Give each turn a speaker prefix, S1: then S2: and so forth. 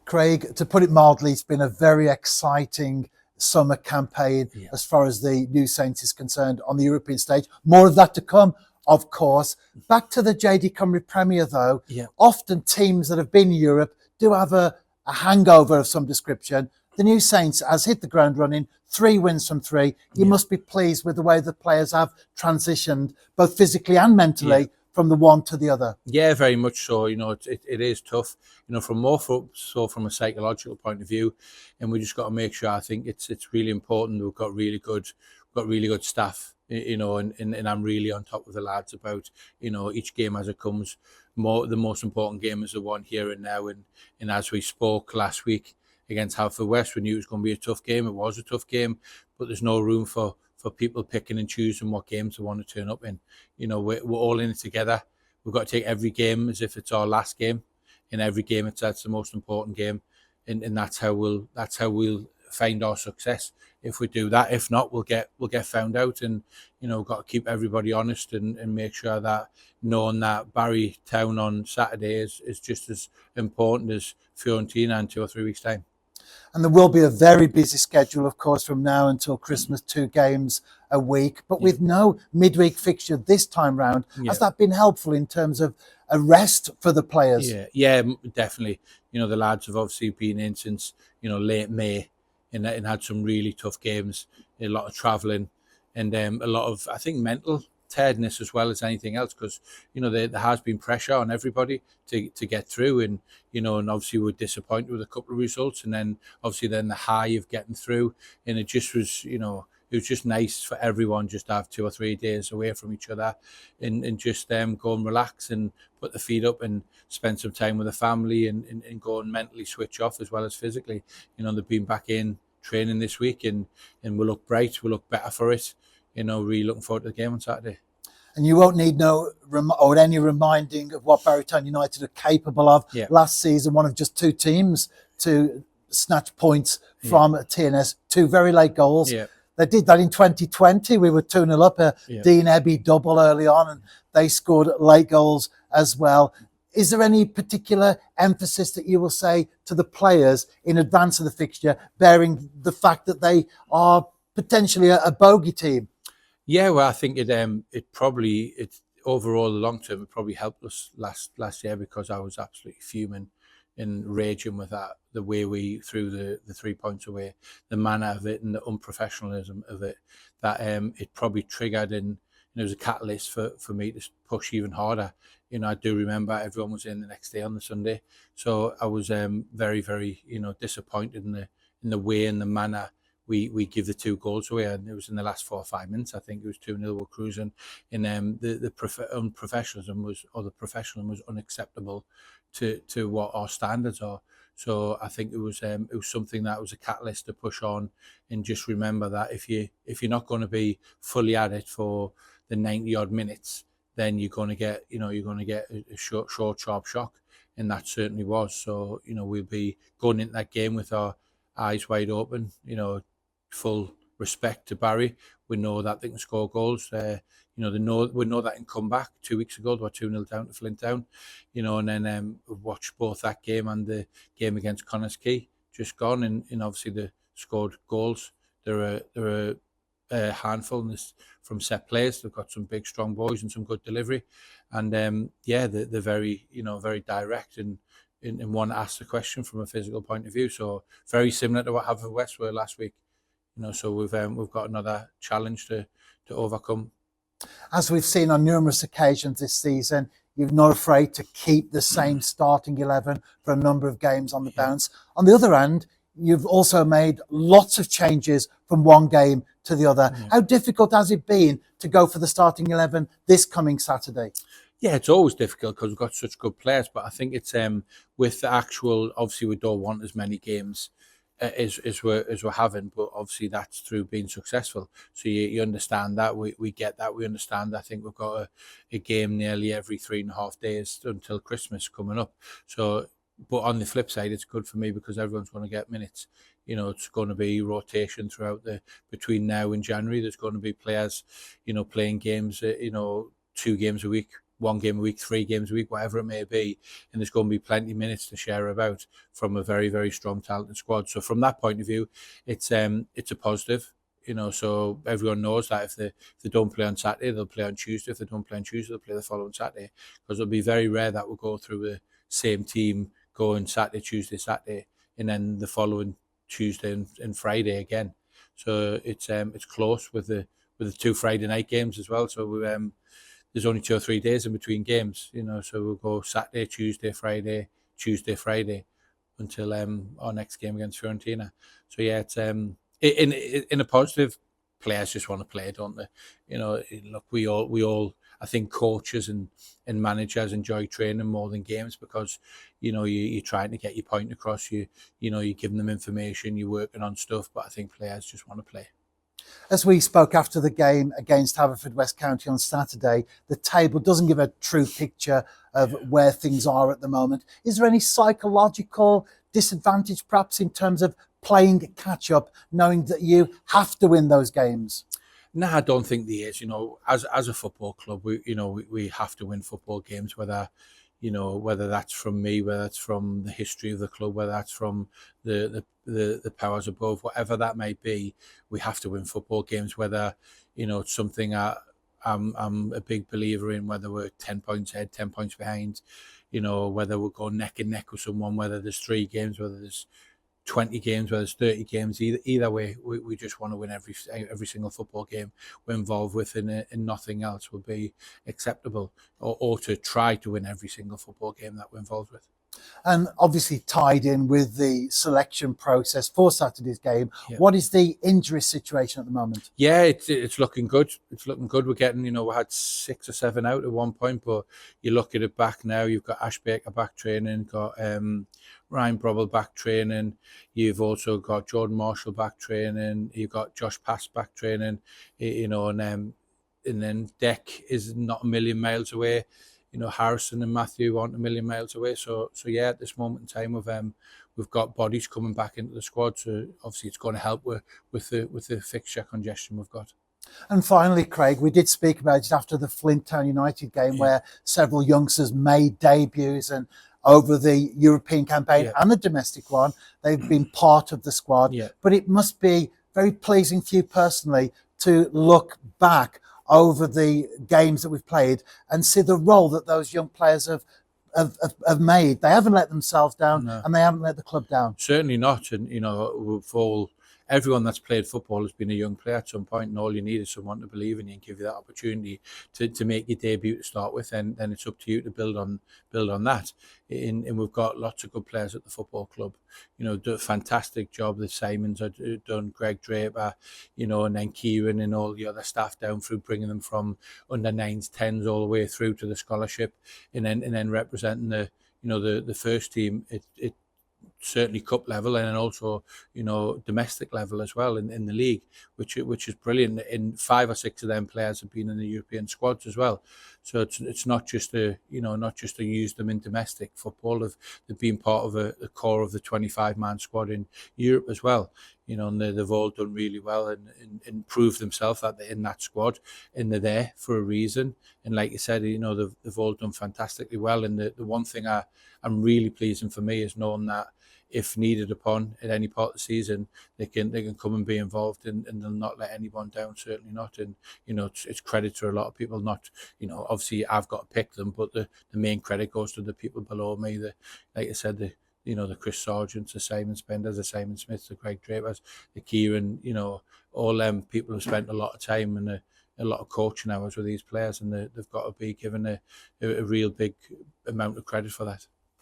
S1: Craig, to put it mildly, it's been a very exciting summer campaign as far as the New Saints is concerned on the European stage. More of that to come, of course. Back to the JD Cymru Premier, though. Often teams that have been in Europe do have a hangover of some description. The New Saints has hit the ground running, 3 wins from 3. You must be pleased with the way the players have transitioned, both physically and mentally, from the one to the other.
S2: Yeah, very much so. It is tough, from a psychological point of view, and we just got to make sure. I think it's really important. We've got really good staff, and I'm really on top of the lads about, each game as it comes. The most important game is the one here and now, and as we spoke last week against Haverfordwest, we knew it was going to be a tough game. It was a tough game, but there's no room for people picking and choosing what games they want to turn up in. We're all in it together. We've got to take every game as if it's our last game. In every game, that's the most important game, and that's how we'll find our success if we do that. If not, we'll get found out, and we've got to keep everybody honest and make sure that knowing that Barry Town on Saturday is just as important as Fiorentina in 2 or 3 weeks' time.
S1: And there will be a very busy schedule, of course, from now until Christmas, 2 games a week. But with no midweek fixture this time round, has that been helpful in terms of a rest for the players?
S2: Yeah, definitely. The lads have obviously been in since, late May and had some really tough games, a lot of travelling and a lot of, I think, mental tiredness as well as anything else, because there has been pressure on everybody to get through, and and obviously we're disappointed with a couple of results, and then obviously the high of getting through, and it just was it was just nice for everyone just to have 2 or 3 days away from each other and just go and relax and put the feet up and spend some time with the family and go and mentally switch off as well as physically. They've been back in training this week and we look bright, we look better for it. Really looking forward to the game on Saturday.
S1: And you won't need any reminding of what Barry Town United are capable of. Last season, one of just 2 teams to snatch points from TNS, 2 very late goals. They did that in 2020. We were 2-0 up, Dean Ebby double early on, and they scored late goals as well. Is there any particular emphasis that you will say to the players in advance of the fixture, bearing the fact that they are potentially a bogey team?
S2: Yeah, well, I think it overall the long term it probably helped us last year, because I was absolutely fuming and raging with that, the way we threw the 3 points away, the manner of it and the unprofessionalism of it, that it probably triggered, and it was a catalyst for me to push even harder. I do remember everyone was in the next day on the Sunday, so I was very, very disappointed in the way and the manner we give the 2 goals away, and it was in the last 4 or 5 minutes. I think it was 2-0 we're cruising, and the unprofessionalism was unacceptable to what our standards are. So I think it was something that was a catalyst to push on, and just remember that if you're not going to be fully at it for the 90 odd minutes, then you're going to get a short sharp shock, and that certainly was. So we'll be going into that game with our eyes wide open, full respect to Barry. We know that they can score goals. We know that in comeback 2 weeks ago they were 2-0 down to Flint Town, and then watched both that game and the game against Connors Quay just gone, and obviously they scored goals. They're a handful from set plays. They've got some big strong boys and some good delivery, and they're very very direct and one asks the question from a physical point of view. So very similar to what Haverfordwest were last week. So we've got another challenge to overcome.
S1: As we've seen on numerous occasions this season, you're not afraid to keep the same starting 11 for a number of games on the bounce. On the other hand, you've also made lots of changes from one game to the other. How difficult has it been to go for the starting 11 this coming Saturday?
S2: Yeah, it's always difficult because we've got such good players, but I think it's with the actual, obviously we don't want as many games as we're having, but obviously that's through being successful. So you understand that, we get that, we understand. I think we've got a game nearly every 3.5 days until Christmas coming up. So, but on the flip side, it's good for me because everyone's going to get minutes. It's going to be rotation throughout between now and January. There's going to be players, playing games, 2 games a week 1 game a week, 3 games a week, whatever it may be, and there's going to be plenty of minutes to share about from a very, very strong, talented squad. So from that point of view, it's a positive. So everyone knows that if they don't play on Saturday, they'll play on Tuesday. If they don't play on Tuesday, they'll play the following Saturday, because it'll be very rare that we'll go through the same team going Saturday, Tuesday, Saturday, and then the following Tuesday and Friday again. So it's close with the 2 Friday night games as well. So there's only 2 or 3 days in between games, so we'll go Saturday, Tuesday, Friday, Tuesday, Friday until our next game against Fiorentina. So yeah, it's in a positive, players just want to play, don't they? Look, we all I think coaches and managers enjoy training more than games, because you're trying to get your point across. You're giving them information, you're working on stuff, but I think players just want to play.
S1: As we spoke after the game against Haverfordwest County on Saturday, the table doesn't give a true picture of where things are at the moment. Is there any psychological disadvantage perhaps in terms of playing catch up, knowing that you have to win those games?
S2: No, I don't think there is. As a football club, we have to win football games, whether that's from me, whether that's from the history of the club, whether that's from the powers above, whatever that might be. We have to win football games, whether it's something I'm a big believer in, whether we're 10 points ahead, 10 points behind, whether we're going neck and neck with someone, whether there's 3 games, whether there's 20 games, whether it's 30 games, either way, we just want to win every single football game we're involved with, and nothing else will be acceptable, or to try to win every single football game that we're involved with.
S1: And obviously tied in with the selection process for Saturday's game,
S2: Yeah.
S1: What is the injury situation at the moment?
S2: Yeah, it's looking good. It's looking good. We're getting, we had 6 or 7 out at one point, but you look at it back now, you've got Ash Baker back training, got Ryan Brobble back training, you've also got Jordan Marshall back training, you've got Josh Pass back training, and then Deck is not a million miles away. Harrison and Matthew aren't a million miles away. So yeah, at this moment in time, we've got bodies coming back into the squad. So obviously it's going to help with the fixture congestion we've got.
S1: And finally, Craig, we did speak about it after the Flint Town United game, where several youngsters made debuts, and over the European campaign and the domestic one, they've been part of the squad.
S2: Yeah.
S1: But it must be very pleasing for you personally to look back over the games that we've played and see the role that those young players have made. They haven't let themselves down, and they haven't let the club down.
S2: Certainly not. And, everyone that's played football has been a young player at some point, and all you need is someone to believe in you and give you that opportunity to make your debut to start with, and then it's up to you to build on that. And we've got lots of good players at the football club. Do a fantastic job. The Simons have done, Greg Draper, and then Kieran and all the other staff down through, bringing them from under 9s, 10s all the way through to the scholarship, and then representing the first team. It certainly cup level, and then also domestic level as well in the league, which is brilliant. And 5 or 6 of them players have been in the European squads as well. So it's not just to use them in domestic football. They've been part of a core of the 25-man squad in Europe as well. And they've all done really well and proved themselves that they're in that squad, and they're there for a reason. And like you said, they've all done fantastically well. And the one thing I'm really pleasing for me is knowing that if needed upon at any part of the season, they can come and be involved, and they'll not let anyone down, certainly not. And it's credit to a lot of people. Not obviously I've got to pick them, but the main credit goes to the people below me. Like I said, the Chris Sargents, the Simon Spenders, the Simon Smiths, the Greg Drapers, the Kieran, all them people have spent a lot of time and a lot of coaching hours with these players, and they've got to be given a real big amount of credit for that.